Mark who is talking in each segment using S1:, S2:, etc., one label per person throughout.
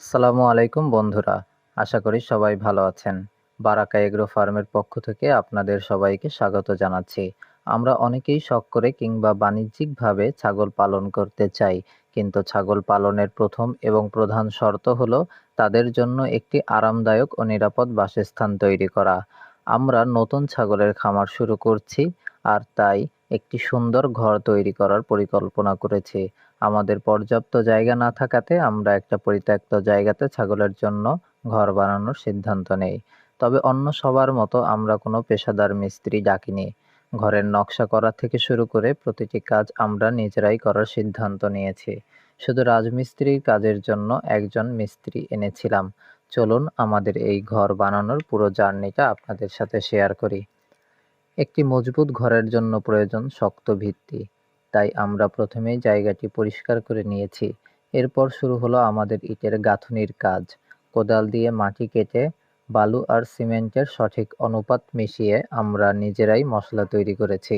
S1: আসসালামু আলাইকুম বন্ধুরা, আশা করি সবাই ভালো আছেন। বারাকা এগ্রো ফার্মের পক্ষ থেকে আপনাদের সবাইকে স্বাগত জানাচ্ছি। আমরা অনেকেই শখ করে কিংবা বাণিজ্যিকভাবে ছাগল পালন করতে চাই, কিন্তু ছাগল পালনের প্রথম এবং প্রধান শর্ত হলো তাদের জন্য একটি আরামদায়ক ও নিরাপদ বাসস্থান তৈরি করা। আমরা নতুন ছাগলের খামার শুরু করছি, আর তাই একটি সুন্দর ঘর তৈরি করার পরিকল্পনা করেছি। আমাদের পর্যাপ্ত জায়গা না থাকাতে আমরা একটা পরিত্যক্ত জায়গাতে ছাগলের জন্য ঘর বানানোর সিদ্ধান্ত নেই। তবে অন্য সবার মতো আমরা কোনো পেশাদার মিস্ত্রি ডাকিনি। ঘরের নকশা করা থেকে শুরু করে প্রতিটি কাজ আমরা নিজেরাই করার সিদ্ধান্ত নিয়েছি। শুধু রাজমিস্ত্রির কাজের জন্য একজন মিস্ত্রি এনেছিলাম। চলুন আমাদের এই ঘর বানানোর পুরো জার্নিটা আপনাদের সাথে শেয়ার করি। একটি মজবুত ঘরের জন্য প্রয়োজন শক্ত ভিত্তি। তাই আমরা প্রথমেই জায়গাটি পরিষ্কার করে নিয়েছি। এরপর শুরু হলো আমাদের ইটের গাঁথুনির কাজ। কোদাল দিয়ে মাটি কেটে বালু আর সিমেন্টের সঠিক অনুপাত মিশিয়ে আমরা নিজেরাই মশলা তৈরি করেছি।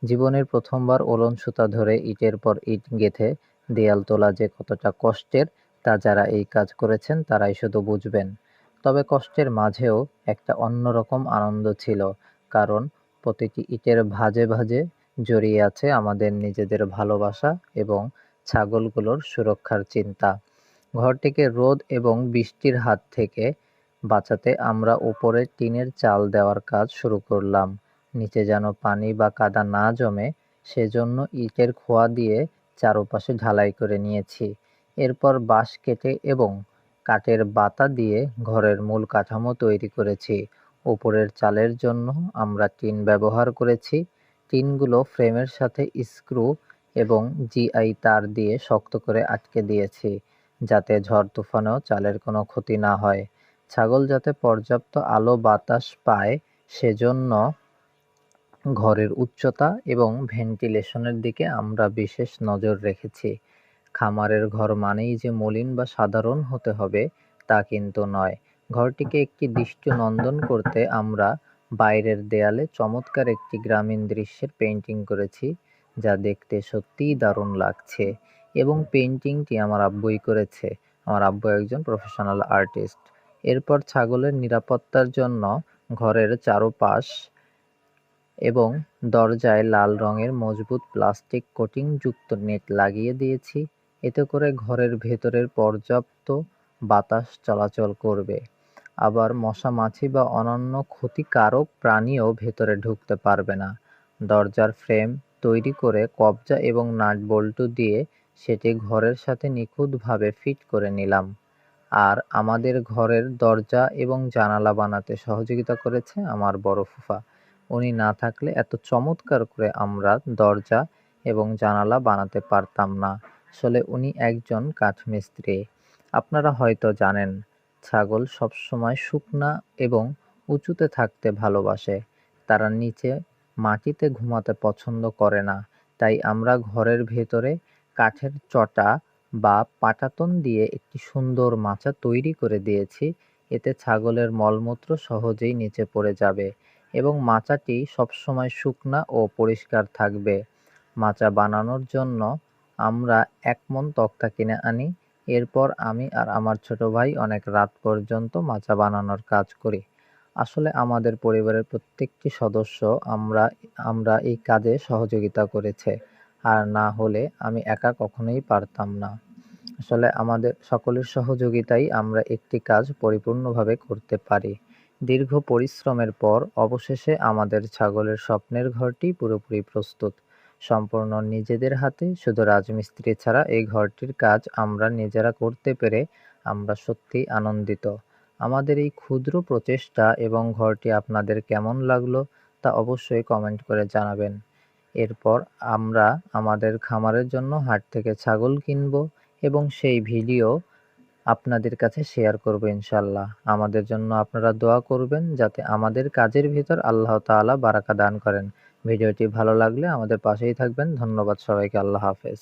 S1: জীবনের প্রথমবার ওলন সুতা ধরে ইটের পর ইট গেঁথে দেয়াল তোলা যে কতটা কষ্টের, তা যারা এই কাজ করেছেন তারাই শুধু বুঝবেন। তবে কষ্টের মাঝেও একটা অন্যরকম আনন্দ ছিল, কারণ প্রতিটি ইটের ভাঁজে ভাঁজে জড়িয়ে আছে আমাদের নিজেদের ভালোবাসা এবং ছাগলগুলোর সুরক্ষার চিন্তা। ঘরটিকে রোদ এবং বৃষ্টির হাত থেকে বাঁচাতে আমরা উপরে টিনের চাল দেওয়ার কাজ শুরু করলাম। নিচে যেন পানি বা কাদা না জমে, সেজন্য ইটের খোয়া দিয়ে চারপাশে ঢালাই করে নিয়েছি। এরপর বাঁশ কেটে এবং কাঠের বাতা দিয়ে ঘরের মূল কাঠামো তৈরি করেছি। উপরের চালের জন্য আমরা টিন ব্যবহার করেছি। টিনগুলো ফ্রেমের সাথে স্ক্রু এবং জিআই তার দিয়ে শক্ত করে আটকে দিয়েছি, যাতে ঝড় তুফানেও চালের কোনো ক্ষতি না হয়। ছাগল যাতে পর্যাপ্ত আলো বাতাস পায়, সেজন্য ঘরের উচ্চতা এবং ভেন্টিলেশনের দিকে আমরা বিশেষ নজর রেখেছি। খামারের ঘর মানেই যে মলিন বা সাধারণ হতে হবে তা কিন্তু নয়। ঘরটিকে একটি দৃষ্টিনন্দন করতে আমরা বাইরের দেয়ালে চমৎকার একটি গ্রামীণ দৃশ্যের পেইন্টিং করেছি, যা দেখতে সত্যিই দারুণ লাগছে। এবং পেইন্টিংটি আমার আব্বুই করেছে। আমার আব্বু একজন প্রফেশনাল আর্টিস্ট। এরপর ছাগলের নিরাপত্তার জন্য ঘরের চারপাশ এবং দরজায় লাল রঙের মজবুত প্লাস্টিক কোটিং যুক্ত নেট লাগিয়ে দিয়েছি। এতে করে ঘরের ভেতরের পর্যাপ্ত বাতাস চলাচল করবে। আবার মশা মাছি বা অন্যান্য ক্ষতিকারক প্রাণীও ভেতরে ঢুকতে পারবে না। দরজার ফ্রেম তৈরি করে কবজা এবং নাট বল্টু দিয়ে সেটি ঘরের সাথে নিখুঁতভাবে ফিট করে নিলাম। আর আমাদের ঘরের দরজা এবং জানালা বানাতে সহযোগিতা করেছে আমার বড় ফুফা। উনি না থাকলে এত চমৎকার করে আমরা দরজা এবং জানালা বানাতে পারতাম না। আসলে উনি একজন কাঠমিস্ত্রি। আপনারা হয়তো জানেন, ছাগল সবসময় শুকনা এবং উঁচুতে থাকতে ভালোবাসে। তারা নিচে মাটিতে ঘুমাতে পছন্দ করে না। তাই আমরা ঘরের ভেতরে কাঠের চটা বা পাটাতন দিয়ে একটি সুন্দর মাচা তৈরি করে দিয়েছি। এতে ছাগলের মলমূত্র সহজেই নিচে পড়ে যাবে এবং মাচাটি সবসময় শুকনা ও পরিষ্কার থাকবে। মাচা বানানোর জন্য আমরা ১ মণ তক্তা কিনে আনি। এরপর আমি আর আমার ছোট ভাই অনেক রাত পর্যন্ত মাচা বানানোর কাজ করি। আসলে আমাদের পরিবারের প্রত্যেকটি সদস্য আমরা আমরা এই কাজে সহযোগিতা করেছে। আর না হলে আমি একা কখনোই পারতাম না। আসলে আমাদের সকলের সহযোগিতায় আমরা একটি কাজ পরিপূর্ণভাবে করতে পারি। দীর্ঘ পরিশ্রমের পর অবশেষে আমাদের ছাগলের স্বপ্নের ঘরটি পুরোপুরি প্রস্তুত। সম্পূর্ণ নিজেদের হাতে, শুধু রাজমিস্ত্রি ছাড়া এই ঘরটির কাজ আমরা নিজেরা করতে পেরে আমরা সত্যিই আনন্দিত। আমাদের এই ক্ষুদ্র প্রচেষ্টা এবং ঘরটি আপনাদের কেমন লাগলো তা অবশ্যই কমেন্ট করে জানাবেন। এরপর আমরা আমাদের খামারের জন্য হাট থেকে ছাগল কিনবো এবং সেই ভিডিও আপনাদের কাছে শেয়ার করব ইনশাল্লাহ। আমাদের জন্য আপনারা দোয়া করবেন যাতে আমাদের কাজের ভিতর আল্লাহ তাআলা বারাকা দান করেন। ভিডিওটি ভালো লাগলে আমাদের পাশেই থাকবেন। ধন্যবাদ সবাইকে। আল্লাহ হাফেজ।